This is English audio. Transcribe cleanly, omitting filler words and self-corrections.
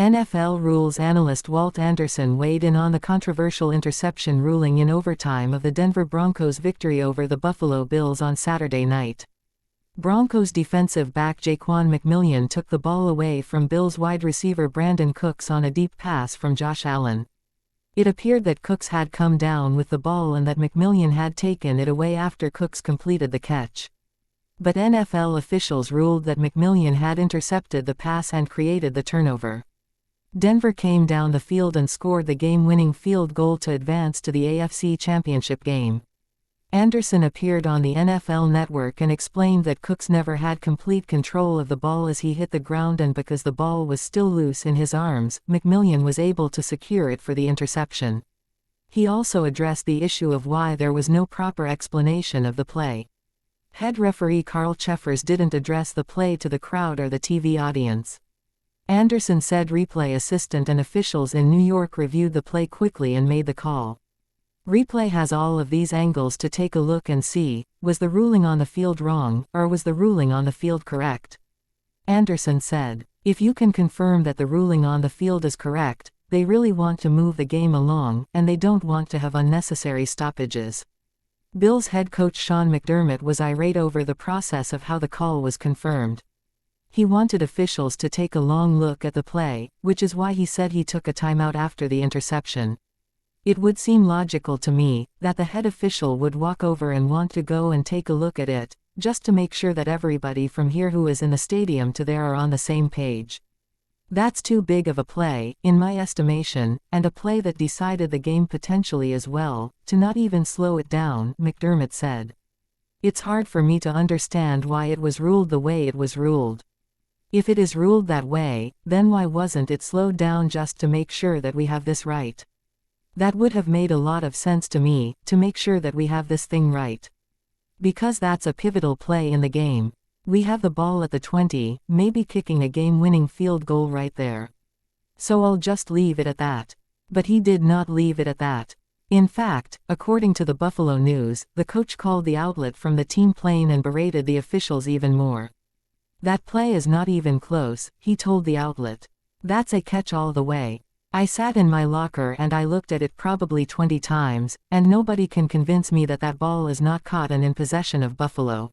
NFL rules analyst Walt Anderson weighed in on the controversial interception ruling in overtime of the Denver Broncos' victory over the Buffalo Bills on Saturday night. Broncos defensive back Jaquan McMillian took the ball away from Bills wide receiver Brandon Cooks on a deep pass from Josh Allen. It appeared that Cooks had come down with the ball and that McMillian had taken it away after Cooks completed the catch. But NFL officials ruled that McMillian had intercepted the pass and created the turnover. Denver came down the field and scored the game-winning field goal to advance to the AFC Championship game. Anderson appeared on the NFL Network and explained that Cooks never had complete control of the ball as he hit the ground, and because the ball was still loose in his arms, McMillian was able to secure it for the interception. He also addressed the issue of why there was no proper explanation of the play. Head referee Carl Cheffers didn't address the play to the crowd or the TV audience. Anderson said replay assistant and officials in New York reviewed the play quickly and made the call. Replay has all of these angles to take a look and see, was the ruling on the field wrong, or was the ruling on the field correct? Anderson said, if you can confirm that the ruling on the field is correct, they really want to move the game along, and they don't want to have unnecessary stoppages. Bills head coach Sean McDermott was irate over the process of how the call was confirmed. He wanted officials to take a long look at the play, which is why he said he took a timeout after the interception. It would seem logical to me that the head official would walk over and want to go and take a look at it, just to make sure that everybody from here who is in the stadium to there are on the same page. That's too big of a play, in my estimation, and a play that decided the game potentially as well, to not even slow it down, McDermott said. It's hard for me to understand why it was ruled the way it was ruled. If it is ruled that way, then why wasn't it slowed down just to make sure that we have this right? That would have made a lot of sense to me, to make sure that we have this thing right. Because that's a pivotal play in the game. We have the ball at the 20, maybe kicking a game-winning field goal right there. So I'll just leave it at that. But he did not leave it at that. In fact, according to the Buffalo News, the coach called the outlet from the team plane and berated the officials even more. That play is not even close, he told the outlet. That's a catch all the way. I sat in my locker and I looked at it probably 20 times, and nobody can convince me that that ball is not caught and in possession of Buffalo.